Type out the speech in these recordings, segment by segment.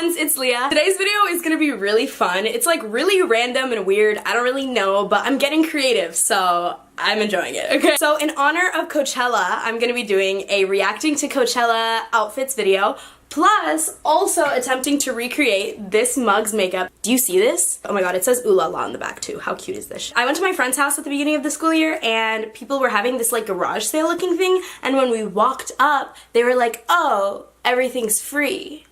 ones, it's Leah. Today's video is gonna be really fun. It's like really random and weird. I don't really know, but I'm getting creative, so I'm enjoying it, okay? So in honor of Coachella, I'm gonna be doing a reacting to Coachella outfits video, plus also attempting to recreate this mug's makeup. Do you see this? Oh my god, it says ooh la la on the back too. How cute is this? I went to my friend's house at the beginning of the school year and people were having this like garage sale looking thing, and when we walked up, they were like, oh, everything's free.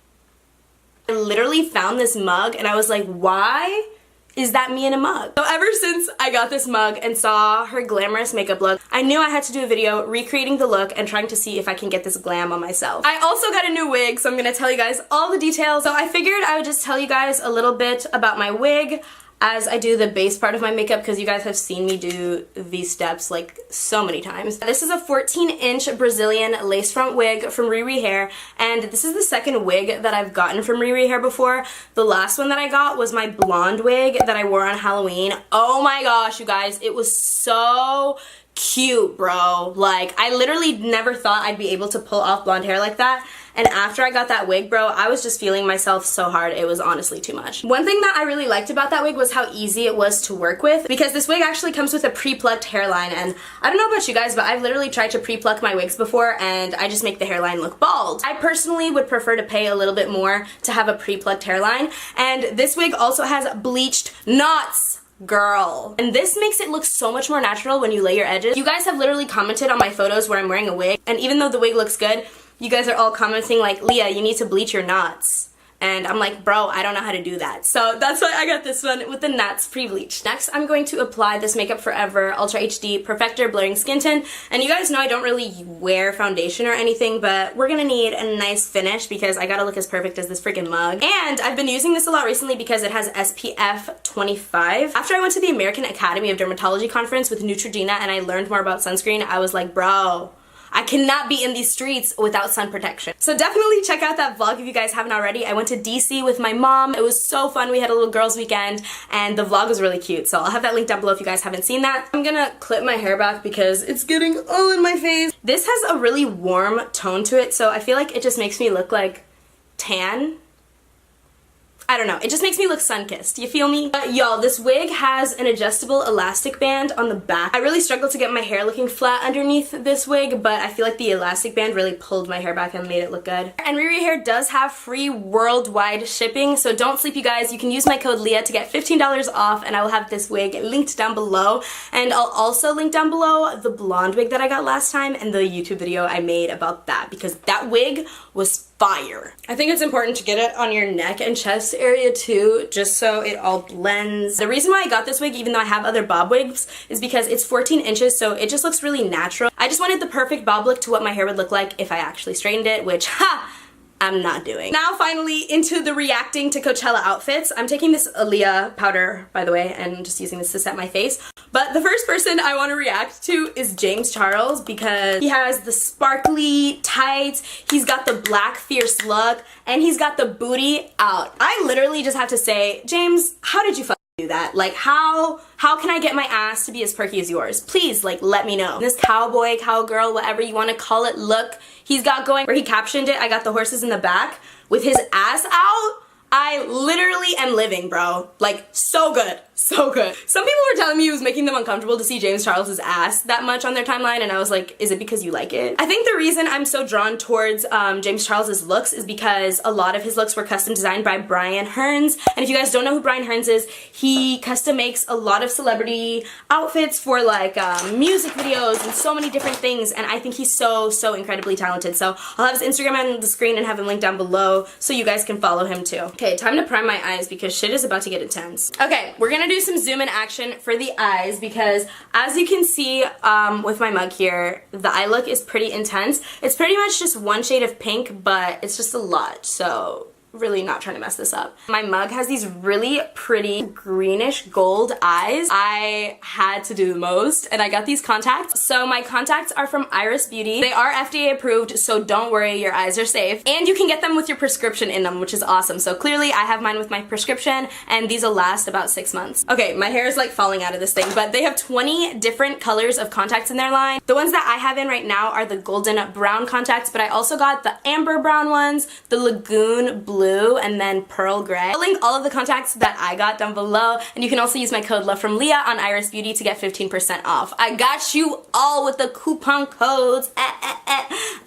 I literally found this mug and I was like, why is that me in a mug? So ever since I got this mug and saw her glamorous makeup look, I knew I had to do a video recreating the look and trying to see if I can get this glam on myself. I also got a new wig, so I'm gonna tell you guys all the details. So I figured I would just tell you guys a little bit about my wig as I do the base part of my makeup, because you guys have seen me do these steps like so many times. This is a 14-inch Brazilian lace front wig from Ririhair, and this is the second wig that I've gotten from Ririhair before. The last one that I got was my blonde wig that I wore on Halloween. Oh my gosh, you guys, it was so cute, bro. Like, I literally never thought I'd be able to pull off blonde hair like that. And after I got that wig, bro, I was just feeling myself so hard. It was honestly too much. One thing that I really liked about that wig was how easy it was to work with, because this wig actually comes with a pre-plucked hairline, and I don't know about you guys, but I've literally tried to pre-pluck my wigs before and I just make the hairline look bald. I personally would prefer to pay a little bit more to have a pre-plucked hairline, and this wig also has bleached knots. Girl. And this makes it look so much more natural when you lay your edges. You guys have literally commented on my photos where I'm wearing a wig, and even though the wig looks good, you guys are all commenting like, Leah, you need to bleach your knots. And I'm like, bro, I don't know how to do that. So that's why I got this one with the knots pre-bleached. Next, I'm going to apply this Makeup Forever Ultra HD Perfector Blurring Skin Tint. And you guys know I don't really wear foundation or anything, but we're gonna need a nice finish because I gotta look as perfect as this freaking mug. And I've been using this a lot recently because it has SPF 25. After I went to the American Academy of Dermatology conference with Neutrogena and I learned more about sunscreen, I was like, bro, I cannot be in these streets without sun protection. So definitely check out that vlog if you guys haven't already. I went to DC with my mom. It was so fun. We had a little girls weekend and the vlog was really cute. So I'll have that link down below if you guys haven't seen that. I'm gonna clip my hair back because it's getting all in my face. This has a really warm tone to it, so I feel like it just makes me look like tan. I don't know, it just makes me look sun-kissed, you feel me? But y'all, this wig has an adjustable elastic band on the back. I really struggled to get my hair looking flat underneath this wig, but I feel like the elastic band really pulled my hair back and made it look good. And Ririhair does have free worldwide shipping, so don't sleep, you guys. You can use my code Leah to get $15 off, and I will have this wig linked down below. And I'll also link down below the blonde wig that I got last time and the YouTube video I made about that, because that wig was fire. I think it's important to get it on your neck and chest area too, just so it all blends. The reason why I got this wig, even though I have other bob wigs, is because it's 14 inches, so it just looks really natural. I just wanted the perfect bob look to what my hair would look like if I actually straightened it, which, ha! I'm not doing. Now finally into the reacting to Coachella outfits. I'm taking this Aaliyah powder, by the way, and just using this to set my face. But the first person I want to react to is James Charles, because he has the sparkly tights, he's got the black fierce look, and he's got the booty out. I literally just have to say, James, how did you do that? Like, how can I get my ass to be as perky as yours? Please, like, let me know. This cowboy, cowgirl, whatever you want to call it look he's got going, where he captioned it, I got the horses in the back, with his ass out, I literally am living, bro. Like, so good. So good. Some people were telling me it was making them uncomfortable to see James Charles's ass that much on their timeline, and I was like, is it because you like it? I think the reason I'm so drawn towards James Charles's looks is because a lot of his looks were custom designed by Brian Hearns, and if you guys don't know who Brian Hearns is, he custom makes a lot of celebrity outfits for like music videos and so many different things, and I think he's so incredibly talented. So I'll have his Instagram on the screen and have him linked down below so you guys can follow him too. Okay, time to prime my eyes because shit is about to get intense. Okay, we're gonna do some zoom in action for the eyes because as you can see with my mug here, the eye look is pretty intense. It's pretty much just one shade of pink, but it's just a lot, so really not trying to mess this up. My mug has these really pretty greenish gold eyes. I had to do the most and I got these contacts. So my contacts are from Iris Beauty. They are FDA approved, so don't worry, your eyes are safe. And you can get them with your prescription in them, which is awesome. So clearly I have mine with my prescription and these will last about 6 months. Okay, my hair is like falling out of this thing, but they have 20 different colors of contacts in their line. The ones that I have in right now are the golden brown contacts, but I also got the amber brown ones, the lagoon blue blue and then pearl gray. I'll link all of the contacts that I got down below, and you can also use my code LOVEFROMLEAH on Iris Beauty to get 15% off. I got you all with the coupon codes.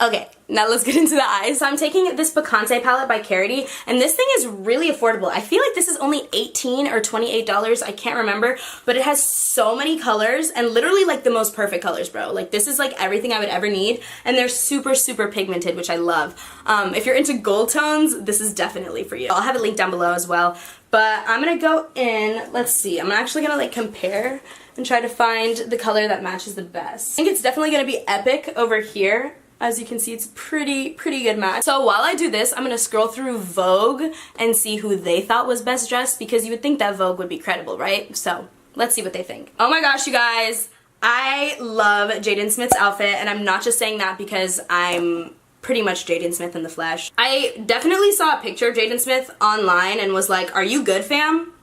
Okay, now let's get into the eyes. So I'm taking this Picante palette by Carity, and this thing is really affordable. I feel like this is only $18 or $28, I can't remember, but it has so many colors and literally like the most perfect colors, bro. Like this is like everything I would ever need, and they're super, super pigmented, which I love. If you're into gold tones, this is definitely for you. I'll have it linked down below as well, but I'm gonna go in, let's see, I'm actually gonna like compare and try to find the color that matches the best. I think it's definitely gonna be Epic over here. As you can see, it's pretty good match. So while I do this, I'm gonna scroll through Vogue and see who they thought was best dressed, because you would think that Vogue would be credible, right? So let's see what they think. Oh my gosh, you guys, I love Jaden Smith's outfit, and I'm not just saying that because I'm pretty much Jaden Smith in the flesh. I definitely saw a picture of Jaden Smith online and was like, are you good, fam?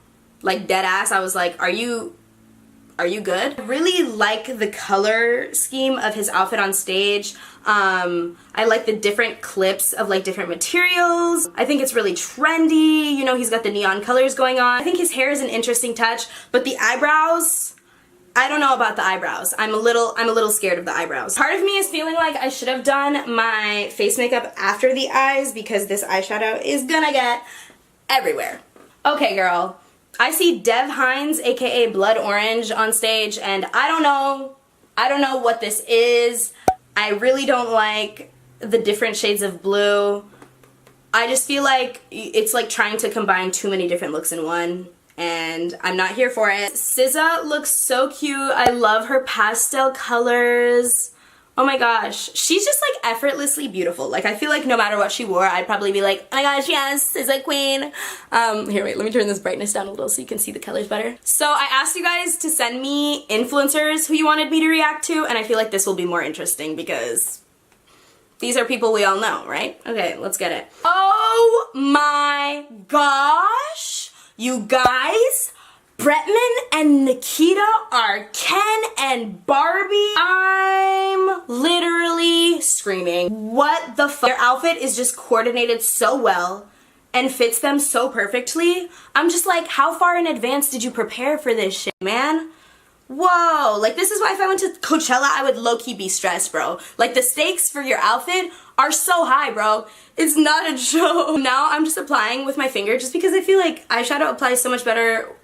Like dead ass, I was like, are you good? I really like the color scheme of his outfit on stage. I like the different clips of like different materials. I think it's really trendy. You know, he's got the neon colors going on. I think his hair is an interesting touch, but the eyebrows, I don't know about the eyebrows. I'm a little scared of the eyebrows. Part of me is feeling like I should have done my face makeup after the eyes, because this eyeshadow is gonna get everywhere. Okay, girl. I see Dev Hines, aka Blood Orange, on stage, and I don't know what this is. I really don't like the different shades of blue. I just feel like it's like trying to combine too many different looks in one, and I'm not here for it. SZA looks so cute. I love her pastel colors. Oh my gosh, she's just like effortlessly beautiful. Like I feel like no matter what she wore, I'd probably be like, oh my gosh, yes, SZA queen. Here, wait, let me turn this brightness down a little so you can see the colors better. So I asked you guys to send me influencers who you wanted me to react to, and I feel like this will be more interesting because these are people we all know, right? Okay, let's get it. Oh my gosh, you guys. Bretman and Nikita are Ken and Barbie. I'm literally screaming. What the fuck? Their outfit is just coordinated so well and fits them so perfectly. I'm just like, how far in advance did you prepare for this shit, man? Whoa, like this is why if I went to Coachella, I would low-key be stressed, bro. Like the stakes for your outfit are so high, bro. It's not a joke. Now I'm just applying with my finger just because I feel like eyeshadow applies so much better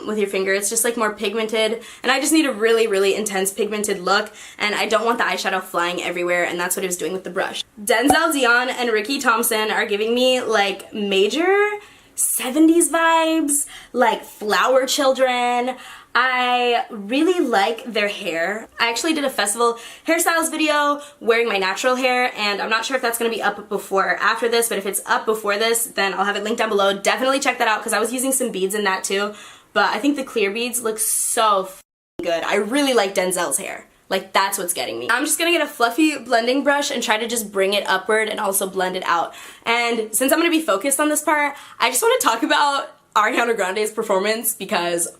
with your finger. It's just like more pigmented, and I just need a really intense pigmented look, and I don't want the eyeshadow flying everywhere, and that's what I was doing with the brush. Denzel Dion and Ricky Thompson are giving me like major 70s vibes, like Flower Children. I really like their hair. I actually did a festival hairstyles video wearing my natural hair, and I'm not sure if that's going to be up before or after this, but if it's up before this, then I'll have it linked down below. Definitely check that out because I was using some beads in that too, but I think the clear beads look so good. I really like Denzel's hair. Like, that's what's getting me. I'm just gonna get a fluffy blending brush and try to just bring it upward and also blend it out. And since I'm gonna be focused on this part, I just want to talk about Ariana Grande's performance because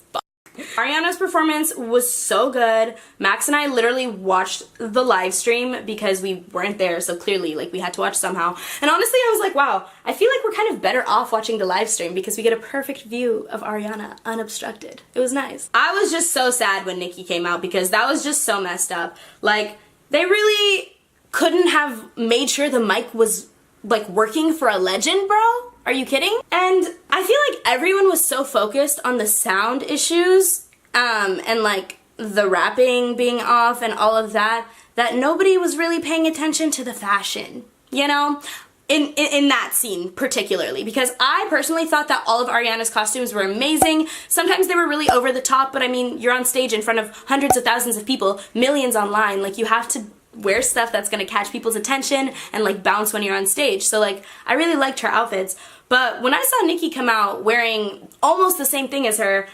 Ariana's performance was so good. Max and I literally watched the live stream because we weren't there, so clearly like we had to watch somehow. And honestly, I was like, wow, I feel like we're kind of better off watching the live stream because we get a perfect view of Ariana unobstructed. It was nice. I was just so sad when Nicki came out because that was just so messed up. Like, they really couldn't have made sure the mic was like working for a legend, bro. Are you kidding? And I feel like everyone was so focused on the sound issues and like the rapping being off and all of that, that nobody was really paying attention to the fashion, you know? In that scene particularly, because I personally thought that all of Ariana's costumes were amazing. Sometimes they were really over the top, but I mean, you're on stage in front of hundreds of thousands of people, millions online, like you have to wear stuff that's gonna catch people's attention and like bounce when you're on stage. So like, I really liked her outfits. But when I saw Nicki come out wearing almost the same thing as her,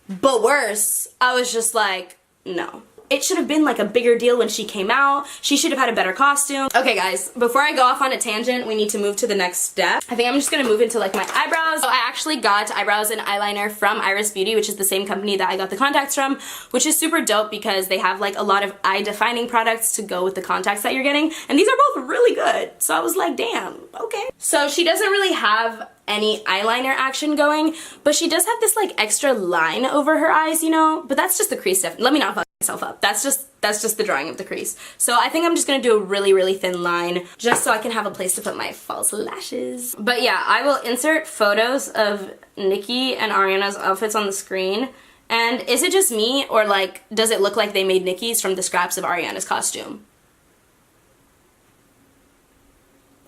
but worse, I was just like, no. it should have been like a bigger deal when she came out. She should have had a better costume. Okay guys, before I go off on a tangent, we need to move to the next step. I think I'm just gonna move into like my eyebrows. So I actually got eyebrows and eyeliner from Iris Beauty, which is the same company that I got the contacts from, which is super dope because they have like a lot of eye defining products to go with the contacts that you're getting, and these are both really good. So I was like, damn, okay. So she doesn't really have any eyeliner action going, but she does have this like extra line over her eyes, you know, but that's just the crease stuff. Let me not fuck myself up. That's just the drawing of the crease. So I think I'm just gonna do a really thin line just so I can have a place to put my false lashes. But yeah, I will insert photos of Nikki and Ariana's outfits on the screen. And is it just me, or like does it look like they made Nikki's from the scraps of Ariana's costume?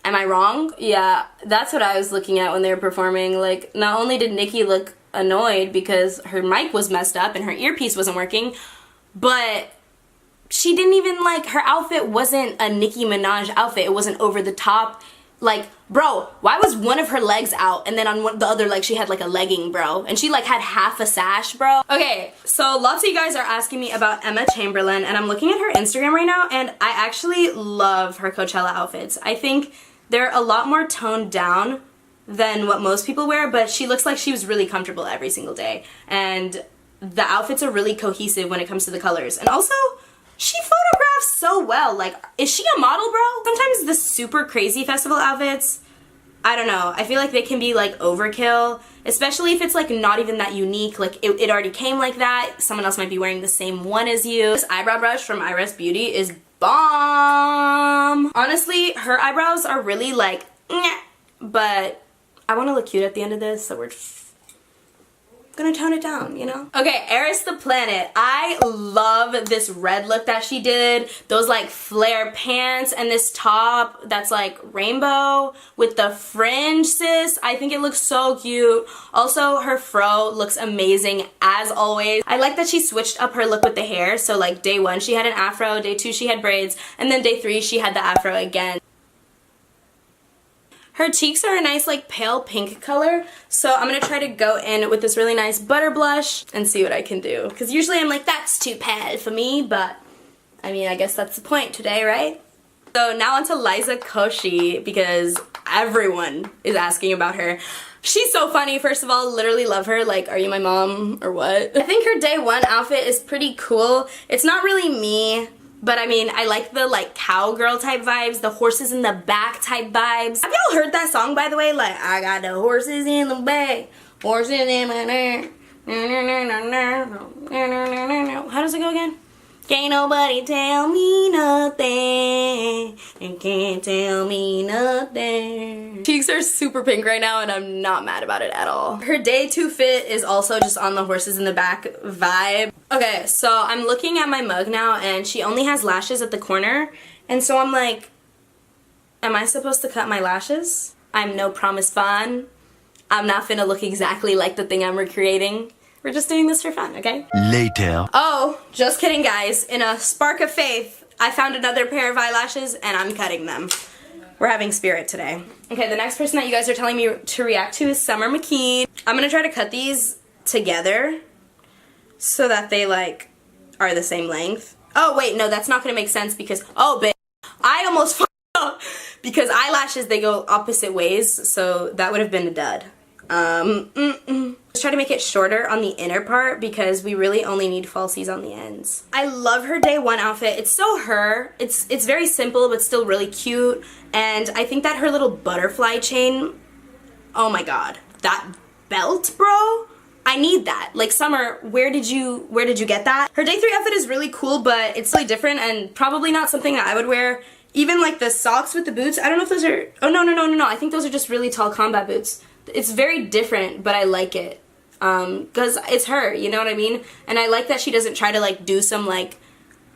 Am I wrong? Yeah, that's what I was looking at when they were performing. Like, not only did Nikki look annoyed because her mic was messed up and her earpiece wasn't working, but she didn't even, like, her outfit wasn't a Nicki Minaj outfit. It wasn't over the top. Like, bro, why was one of her legs out and then on the other leg she had like a legging, bro? And she like had half a sash, bro. Okay, so lots of you guys are asking me about Emma Chamberlain, and I'm looking at her Instagram right now, and I actually love her Coachella outfits. I think they're a lot more toned down than what most people wear, but she looks like she was really comfortable every single day. And the outfits are really cohesive when it comes to the colors. And also, she photographs so well. Like, is she a model, bro? Sometimes the super crazy festival outfits, I don't know, I feel like they can be like overkill, especially if it's like not even that unique. Like it already came like that. Someone else might be wearing the same one as you. This eyebrow brush from Iris Beauty is bomb. Honestly, her eyebrows are really like, nyeh, but I want to look cute at the end of this, so we're just gonna tone it down, you know? Okay, Eris the Planet. I love this red look that she did. Those like flare pants and this top that's like rainbow with the fringe, sis. I think it looks so cute. Also, her fro looks amazing as always. I like that she switched up her look with the hair. So like day 1 she had an afro, day 2 she had braids, and then day 3 she had the afro again. Her cheeks are a nice like pale pink color, so I'm gonna try to go in with this really nice butter blush and see what I can do. Because usually I'm like, that's too pale for me, but I mean, I guess that's the point today, right? So now onto Liza Koshy, because everyone is asking about her. She's so funny, first of all, literally love her. Like, are you my mom or what? I think her day 1 outfit is pretty cool. It's not really me, but I mean, I like the like cowgirl type vibes, the horses in the back type vibes. Have y'all heard that song, by the way? Like, I got the horses in the back, horses in my neck. How does it go again? Can't nobody tell me nothing, and can't tell me nothing. Cheeks are super pink right now, and I'm not mad about it at all. Her day 2 fit is also just on the horses in the back vibe. Okay, so I'm looking at my mug now, and she only has lashes at the corner, and so I'm like, am I supposed to cut my lashes? I'm no promise fun. I'm not finna look exactly like the thing I'm recreating. We're just doing this for fun, okay? Later. Oh, just kidding, guys. In a spark of faith, I found another pair of eyelashes, and I'm cutting them. We're having spirit today. Okay, the next person that you guys are telling me to react to is Summer McKeen. I'm gonna try to cut these together so that they, like, are the same length. Oh, wait, no, that's not gonna make sense because, oh, bitch, I almost fucked up because eyelashes, they go opposite ways, so that would have been a dud. Let's try to make it shorter on the inner part because we really only need falsies on the ends. I love her day 1 outfit. It's so her. It's very simple but still really cute, and I think that her little butterfly chain, oh my god, that belt, bro, I need that. Like, Summer, where did you get that? Her day 3 outfit is really cool, but it's really different and probably not something that I would wear. Even like the socks with the boots, I don't know if those are, oh no, I think those are just really tall combat boots. It's very different, but I like it. Because it's her, you know what I mean? And I like that she doesn't try to like do some like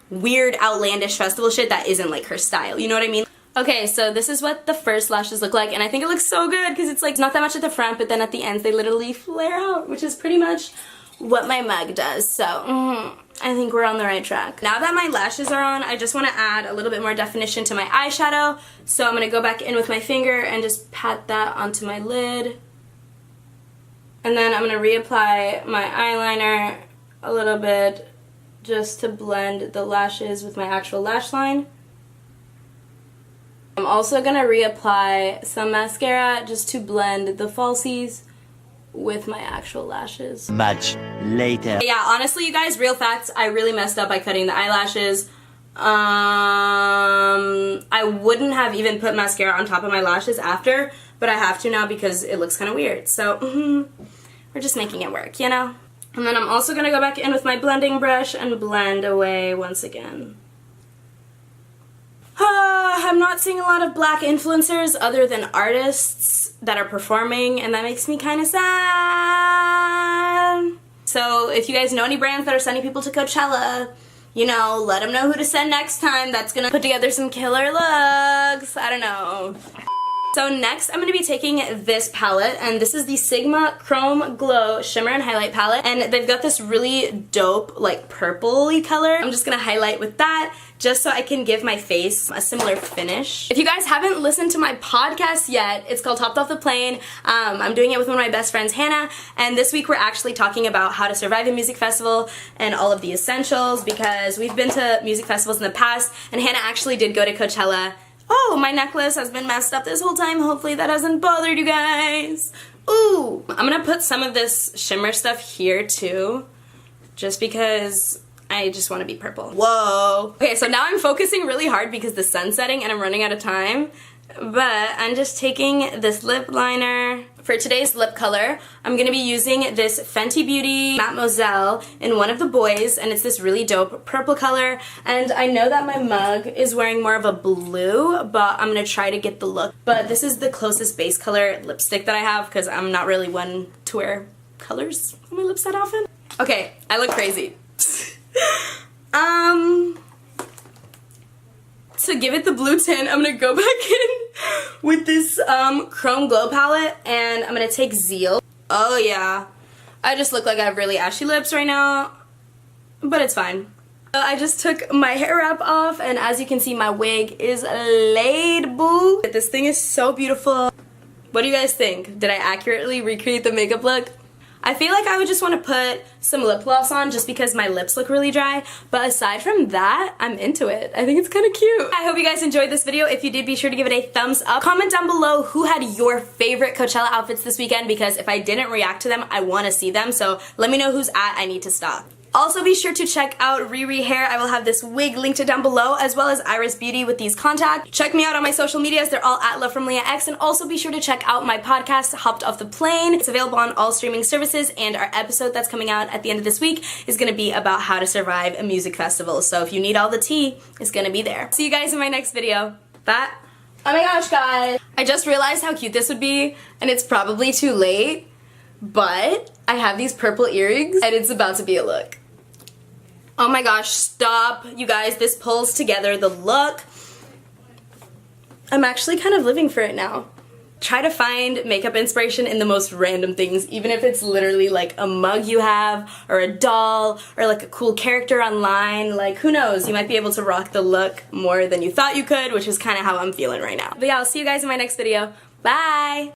weird outlandish festival shit that isn't like her style, you know what I mean? Okay, so this is what the first lashes look like, and I think it looks so good because it's like not that much at the front, but then at the ends they literally flare out, which is pretty much what my mug does. So I think we're on the right track. Now that my lashes are on, I just want to add a little bit more definition to my eyeshadow. So I'm going to go back in with my finger and just pat that onto my lid. And then I'm going to reapply my eyeliner a little bit just to blend the lashes with my actual lash line. I'm also gonna reapply some mascara just to blend the falsies with my actual lashes. Much later. Yeah, honestly, you guys, real facts, I really messed up by cutting the eyelashes. I wouldn't have even put mascara on top of my lashes after, but I have to now because it looks kind of weird. So, we're just making it work, you know? And then I'm also gonna go back in with my blending brush and blend away once again. I'm not seeing a lot of black influencers other than artists that are performing, and that makes me kind of sad. So if you guys know any brands that are sending people to Coachella, you know, let them know who to send next time. That's gonna put together some killer looks. I don't know. So next I'm going to be taking this palette, and this is the Sigma Chrome Glow Shimmer and Highlight palette, and they've got this really dope like purple-y color. I'm just going to highlight with that just so I can give my face a similar finish. If you guys haven't listened to my podcast yet, it's called Hopped Off the Plane. I'm doing it with one of my best friends, Hannah, and this week we're actually talking about how to survive a music festival and all of the essentials, because we've been to music festivals in the past, and Hannah actually did go to Coachella. Oh, my necklace has been messed up this whole time. Hopefully that hasn't bothered you guys. Ooh, I'm gonna put some of this shimmer stuff here too, just because I just want to be purple. Whoa. Okay, so now I'm focusing really hard because the sun's setting and I'm running out of time. But I'm just taking this lip liner. For today's lip color, I'm going to be using this Fenty Beauty Mademoiselle in one of the boys, and it's this really dope purple color. And I know that my mug is wearing more of a blue, but I'm going to try to get the look. But this is the closest base color lipstick that I have, because I'm not really one to wear colors on my lips that often. Okay, I look crazy. To give it the blue tint, I'm gonna go back in with this Chrome Glow palette, and I'm gonna take Zeal. Oh yeah, I just look like I have really ashy lips right now, but it's fine. I just took my hair wrap off, and as you can see, my wig is laid, boo. This thing is so beautiful. What do you guys think? Did I accurately recreate the makeup look? I feel like I would just want to put some lip gloss on just because my lips look really dry, but aside from that, I'm into it. I think it's kind of cute. I hope you guys enjoyed this video. If you did, be sure to give it a thumbs up. Comment down below who had your favorite Coachella outfits this weekend, because if I didn't react to them, I want to see them, so let me know who's at I need to stop. Also, be sure to check out Ririhair. I will have this wig linked down below, as well as Iris Beauty with these contacts. Check me out on my social medias. They're all at LoveFromLeahX. And also be sure to check out my podcast, Hopped Off the Plane. It's available on all streaming services, and our episode that's coming out at the end of this week is going to be about how to survive a music festival. So if you need all the tea, it's going to be there. See you guys in my next video. Bye. Oh my gosh, guys. I just realized how cute this would be, and it's probably too late, but I have these purple earrings, and it's about to be a look. Oh my gosh, stop. You guys, this pulls together the look. I'm actually kind of living for it now. Try to find makeup inspiration in the most random things, even if it's literally like a mug you have, or a doll, or like a cool character online. Like, who knows? You might be able to rock the look more than you thought you could, which is kind of how I'm feeling right now. But yeah, I'll see you guys in my next video. Bye!